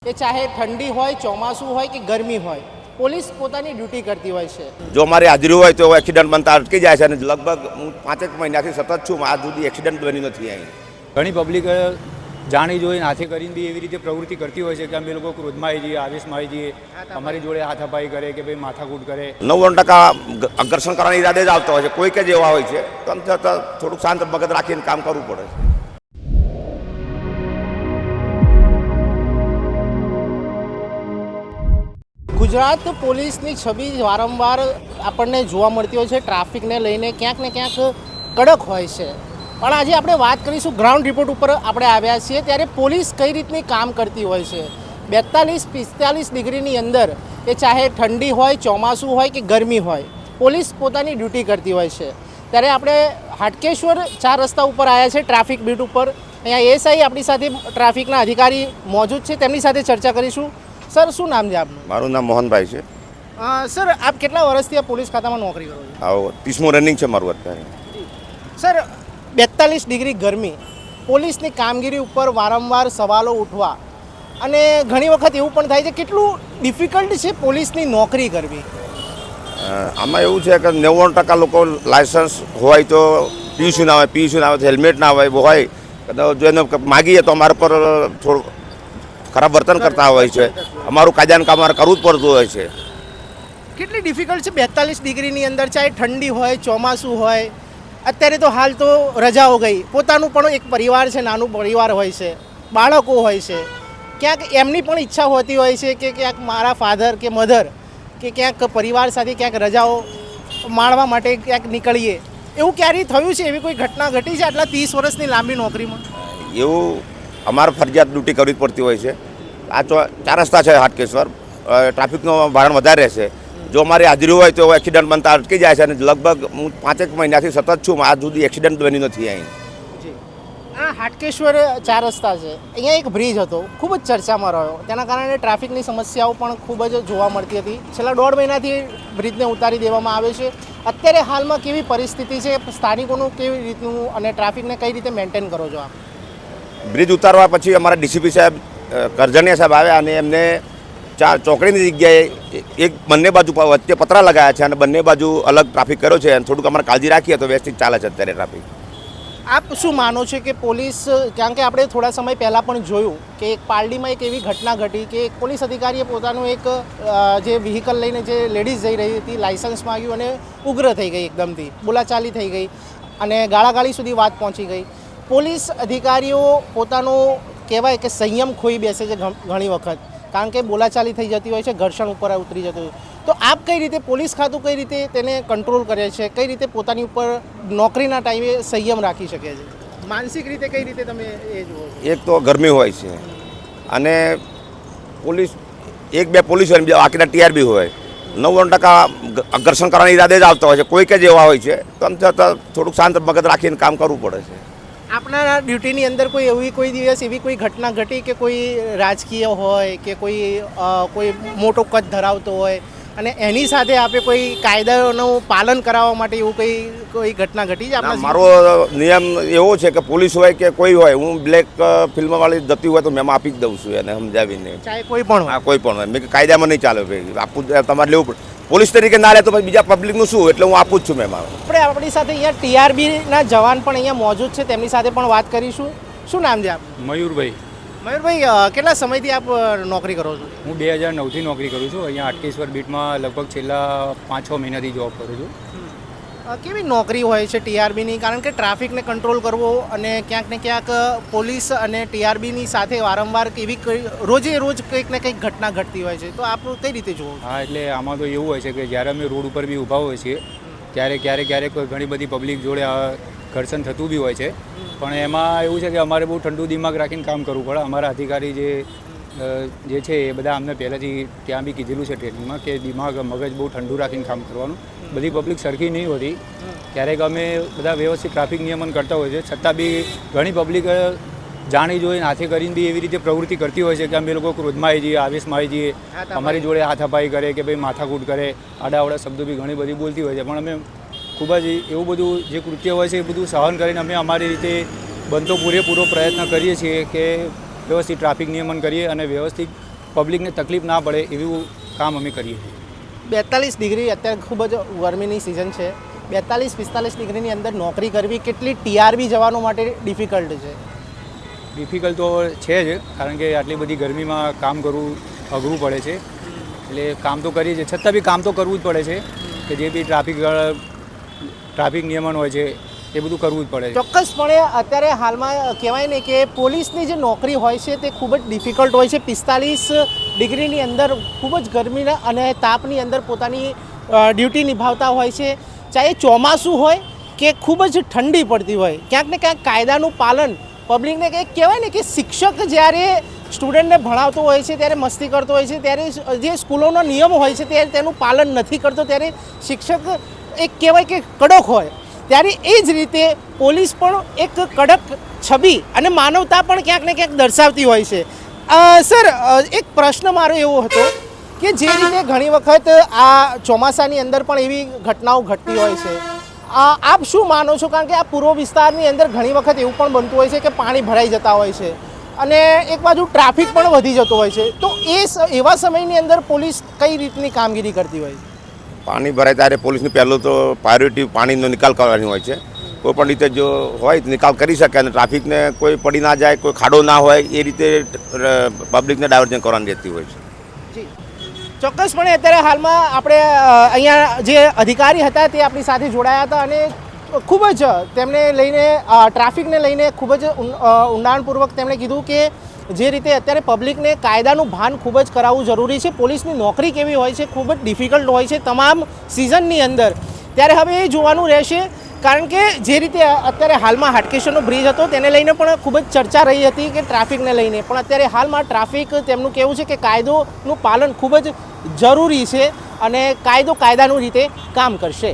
કે ચાહે ઠંડી હોય, ચોમાસું હોય કે ગરમી હોય, પોલીસ પોતાની ડ્યુટી કરતી હોય છે. જો મારી હાજરી હોય તો એક્સિડન્ટ બનતા અટકી જાય છે અને લગભગ હું 5 મહિનાથી સતત છું, આજ સુધી એક્સિડન્ટ બન્યું નથી અહીં. ઘણી પબ્લિક જાણી જોઈને હાથે કરીને બી એવી રીતે પ્રવૃત્તિ કરતી હોય છે કે અમે લોકો ક્રોધમાં આવી જઈએ, આવેશમાં આવી જઈએ, અમારી જોડે હાથાપાઈ કરે કે ભાઈ માથાકૂટ કરે. 99% આકર્ષણ કરવાની ઈરાદે જ આવતા હોય છે. કોઈ કે જ એવા હોય છે તો આમ છતાં થોડુંક શાંત મગજ રાખીને કામ કરવું પડે છે. ગુજરાત પોલીસની છબી વારંવાર આપણને જોવા મળતી હોય છે. ટ્રાફિકને લઈને ક્યાંક ને ક્યાંક કડક હોય છે. પણ આજે આપણે વાત કરીશું ગ્રાઉન્ડ રિપોર્ટ ઉપર આપણે આવ્યા છીએ ત્યારે પોલીસ કઈ રીતની કામ કરતી હોય છે. 42-45 ડિગ્રીની અંદર એ ચાહે ઠંડી હોય, ચોમાસું હોય કે ગરમી હોય, પોલીસ પોતાની ડ્યુટી કરતી હોય છે. ત્યારે આપણે હાટકેશ્વર 4 રસ્તા ઉપર આવ્યા છે, ટ્રાફિક બીટ ઉપર. અહીંયા એએસઆઈ આપણી સાથે ટ્રાફિકના અધિકારી મોજૂદ છે, તેમની સાથે ચર્ચા કરીશું. સર, શું નામ છે આપનું? મારું નામ મોહનભાઈ છે. સર, આપ કેટલા વર્ષથી આ પોલીસ ખાતામાં નોકરી કરો છો? આવો 30મું રનિંગ છે મારું અત્યારે. સર, 42 ડિગ્રી ગરમી, પોલીસની કામગીરી ઉપર વારંવાર સવાલો ઉઠવા અને ઘણી વખત એવું પણ થાય છે કેટલું ડિફિકલ્ટ છે પોલીસની નોકરી કરવી. આમાં એવું છે કે 99% લોકો લાયસન્સ હોય તો પીયુસી ના હોય, પીયુસી ના હોય તો હેલ્મેટ ના હોય, જો એને માગીએ તો અમારા પર થોડું ખરાબ વર્તન કરતા હોય છે. અમારું કાયદાનું કામ અમારે કરવું જ પડતું હોય છે. કેટલી ડિફિકલ્ટ છે 42 ડિગ્રીની અંદર, ચાહે ઠંડી હોય, ચોમાસું હોય. અત્યારે તો હાલ તો રજાઓ ગઈ, પોતાનું પણ એક પરિવાર છે, નાનું પરિવાર હોય છે, બાળકો હોય છે. ક્યાંક એમની પણ ઈચ્છા હોતી હોય છે કે ક્યાંક મારા ફાધર કે મધર કે ક્યાંક પરિવાર સાથે ક્યાંક રજાઓ માણવા માટે ક્યાંક નીકળીએ. એવું ક્યારેય થયું છે? એવી કોઈ ઘટના ઘટી છે આટલા 30 વર્ષની લાંબી નોકરીમાં? એવું અમારે ફરજિયાત ડ્યુટી કરવી જ પડતી હોય છે. આ 4 રસ્તા છે હાટકેશ્વર, ટ્રાફિકનું ભારણ વધારે છે. જો મારી હાજરી હોય તો એક્સિડન્ટ બનતા અટકી જાય છે અને લગભગ હું 5 મહિનાથી સતત છું, આજ સુધી એક્સિડન્ટ બન્યું નથી અહીં. આ હાટકેશ્વર 4 રસ્તા છે, અહીંયા એક બ્રિજ હતો, ખૂબ જ ચર્ચામાં રહ્યો. તેના કારણે ટ્રાફિકની સમસ્યાઓ પણ ખૂબ જ જોવા મળતી હતી. છેલ્લા 1.5 મહિનાથી બ્રિજને ઉતારી દેવામાં આવે છે. અત્યારે હાલમાં કેવી પરિસ્થિતિ છે, સ્થાનિકોનું કેવી રીતનું અને ટ્રાફિકને કઈ રીતે મેન્ટેન કરો છો આપ? બ્રિજ ઉતારવા પછી અમારા ડીસીપી સાહેબ કરજણિયા સાહેબ આવ્યા અને એમને ચોકડીની જગ્યાએ બંને બાજુ વચ્ચે પતરા લગાવ્યા છે અને બંને બાજુ અલગ ટ્રાફિક કર્યો છે. અને થોડુંક અમારે કાળજી રાખીએ તો વ્યવસ્થિત ચાલે છે અત્યારે ટ્રાફિક. આપ શું માનો છો કે પોલીસ, કારણ કે આપણે થોડા સમય પહેલાં પણ જોયું કે એક પાલડીમાં એક એવી ઘટના ઘટી કે એક પોલીસ અધિકારીએ પોતાનું એક જે વ્હીકલ લઈને જે લેડીઝ જઈ રહી હતી, લાયસન્સ માગ્યું અને ઉગ્ર થઈ ગઈ, એકદમથી બોલાચાલી થઈ ગઈ અને ગાળાગાળી સુધી વાત પહોંચી ગઈ. પોલીસ અધિકારીઓ પોતાનો કહેવાય કે સંયમ ખોઈ બેસે છે ઘણી વખત, કારણ કે બોલાચાલી થઈ જતી હોય છે, ઘર્ષણ ઉપર ઉતરી જતું હોય. તો આપ કઈ રીતે, પોલીસ ખાતું કઈ રીતે તેને કંટ્રોલ કરે છે, કઈ રીતે પોતાની ઉપર નોકરીના ટાઈમે સંયમ રાખી શકે છે, માનસિક રીતે કઈ રીતે તમે એ જુઓ છો? એક તો ગરમી હોય છે અને પોલીસ 1-2 પોલીસ હોય, બાકીના ટીઆરબી હોય. 99% આકર્ષણ કરવાની ઈરાદે જ આવતા હોય છે. કોઈ કે જ એવા હોય છે તો આમ છતાં થોડુંક શાંત મગજ રાખીને કામ કરવું પડે છે. આપણા ડ્યુટીની અંદર કોઈ દિવસ એવી કોઈ ઘટના ઘટી કે કોઈ રાજકીય હોય કે કોઈ મોટો કદ ધરાવતો હોય અને એની સાથે આપણે કોઈ કાયદાનું પાલન કરાવવા માટે એવું કોઈ ઘટના ઘટી છે આપણા? મારો નિયમ એવો છે કે પોલીસ હોય કે કોઈ હોય, હું બ્લેક ફિલ્મવાળી જતી હોય તો મેં આપી જ દઉં છું એને સમજાવીને. ચાહે કોઈ પણ હોય? હા, કોઈ પણ હોય. મેં કાયદામાં નહીં ચાલે ભાઈ, આપવું તમારે લેવું પડે. પોલીસ તરીકે ના લે તો પછી બીજા પબ્લિકનું શું, એટલે હું આપું જ છું મેં. આપણી સાથે અહીંયા ટીઆરબીના જવાન પણ અહીંયા મોજૂદ છે, તેમની સાથે પણ વાત કરીશું. શું નામ છે આપ? મયુરભાઈ. મયુરભાઈ, કેટલા સમયથી આપ નોકરી કરો છો? હું 2009થી નોકરી કરું છું. અહીંયા હાટકેશ્વર બીટમાં લગભગ છેલ્લા 5-6 મહિનાથી જોબ કરું છું. કેવી નોકરી હોય છે ટીઆરબીની? કારણ કે ટ્રાફિકને કંટ્રોલ કરવો અને ક્યાંક ને ક્યાંક પોલીસ અને ટીઆરબીની સાથે વારંવાર એવી રોજે રોજ કંઈક ને કંઈક ઘટના ઘટતી હોય છે, તો આપ કઈ રીતે જુઓ? હા, એટલે આમાં તો એવું હોય છે કે જ્યારે અમે રોડ ઉપર બી ઊભા હોઈએ છીએ ત્યારે ક્યારેક ઘણી બધી પબ્લિક જોડે ઘર્ષણ થતું બી હોય છે. પણ એમાં એવું છે કે અમારે બહુ ઠંડુ દિમાગ રાખીને કામ કરવું પડે. અમારા અધિકારી જે છે એ બધા અમને પહેલાંથી ત્યાં બી કીધેલું છે ટ્રેનિંગમાં કે મગજ બહુ ઠંડુ રાખીને કામ કરવાનું. બધી પબ્લિક સરખી નહીં હોતી. ક્યારેક અમે બધા વ્યવસ્થિત ટ્રાફિક નિયમન કરતા હોય છે, છતાં બી ઘણી પબ્લિક જાણી જોઈને હાથે કરીને બી એવી રીતે પ્રવૃત્તિ કરતી હોય છે કે અમે લોકો ક્રોધમાં આવી જઈએ, આવેશમાં આવી જઈએ, અમારી જોડે હાથાપાઈ કરે કે ભાઈ માથાકૂટ કરે, આડાવડા શબ્દો બી ઘણી બધી બોલતી હોય છે. પણ અમે ખૂબ જ એવું બધું જે કૃત્ય હોય છે એ બધું સહન કરીને અમે અમારી રીતે બનતો પૂરેપૂરો પ્રયત્ન કરીએ છીએ કે વ્યવસ્થિત ટ્રાફિક નિયમન કરીએ અને વ્યવસ્થિત પબ્લિકને તકલીફ ના પડે એવું કામ અમે કરીએ છીએ. 42 ડિગ્રી અત્યારે ખૂબ જ ગરમીની સિઝન છે. 42-45 ડિગ્રીની અંદર નોકરી કરવી કેટલી ટીઆરબી જવાનો માટે ડિફિકલ્ટ છે? ડિફિકલ્ટ તો છે જ, કારણ કે આટલી બધી ગરમીમાં કામ કરવું અઘરું પડે છે. એટલે કામ તો કરીએ છીએ, છતાં બી કામ તો કરવું જ પડે છે કે જે બી ટ્રાફિક નિયમન હોય છે એ બધું કરવું જ પડે છે. ચોક્કસપણે અત્યારે હાલમાં કહેવાય ને કે પોલીસની જે નોકરી હોય છે તે ખૂબ જ ડિફિકલ્ટ હોય છે. 45 ડિગ્રીની અંદર ખૂબ જ ગરમીના અને તાપની અંદર પોતાની ડ્યુટી નિભાવતા હોય છે. ચાહે ચોમાસું હોય કે ખૂબ જ ઠંડી પડતી હોય, ક્યાંક ને ક્યાંક કાયદાનું પાલન પબ્લિકને કંઈક કહેવાય ને કે શિક્ષક જ્યારે સ્ટુડન્ટને ભણાવતો હોય છે ત્યારે મસ્તી કરતો હોય છે, ત્યારે જે સ્કૂલોનો નિયમ હોય છે ત્યારે તેનું પાલન નથી કરતો, ત્યારે શિક્ષક એક કહેવાય કે કડક હોય, ત્યારે એ જ રીતે પોલીસ પણ એક કડક છબી અને માનવતા પણ ક્યાંક ને ક્યાંક દર્શાવતી હોય છે. સર, એક પ્રશ્ન મારો એવો હતો કે જે રીતે ઘણી વખત આ ચોમાસાની અંદર પણ એવી ઘટનાઓ ઘટતી હોય છે, આપ શું માનો છો? કારણ કે આ પૂર્વ વિસ્તારની અંદર ઘણી વખત એવું પણ બનતું હોય છે કે પાણી ભરાઈ જતા હોય છે અને એક બાજુ ટ્રાફિક પણ વધી જતો હોય છે, તો એવા સમયની અંદર પોલીસ કઈ રીતની કામગીરી કરતી હોય છે? પાણી ભરાય ત્યારે પોલીસની પહેલું તો પ્રાયોરિટી પાણીનો નિકાલ કરવાની હોય છે. કોઈ પણ રીતે જો હોય તો નિકાલ કરી શકે અને ટ્રાફિકને કોઈ પડી ના જાય, કોઈ ખાડો ના હોય એ રીતે પબ્લિકને ડાયવર્ઝન કરવાની રહેતી હોય છે. જી, ચોક્કસપણે અત્યારે હાલમાં આપણે અહીંયા જે અધિકારી હતા તે આપણી સાથે જોડાયા હતા અને ખૂબ જ તેમને લઈને ટ્રાફિકને લઈને ખૂબ જ ઊંડાણપૂર્વક તેમણે કીધું કે જે રીતે અત્યારે પબ્લિકને કાયદાનું ભાન ખૂબ જ કરાવવું જરૂરી છે. પોલીસની નોકરી કેવી હોય છે, ખૂબ જ ડિફિકલ્ટ હોય છે તમામ સિઝનની અંદર. ત્યારે હવે એ જોવાનું રહેશે, કારણ કે જે રીતે અત્યારે હાલમાં હાટકેશ્વરનો બ્રિજ હતો તેને લઈને પણ ખૂબ જ ચર્ચા રહી હતી કે ટ્રાફિકને લઈને, પણ અત્યારે હાલમાં ટ્રાફિક તેમનું કહેવું છે કે કાયદોનું પાલન ખૂબ જ જરૂરી છે અને કાયદો કાયદાનું રીતે કામ કરશે.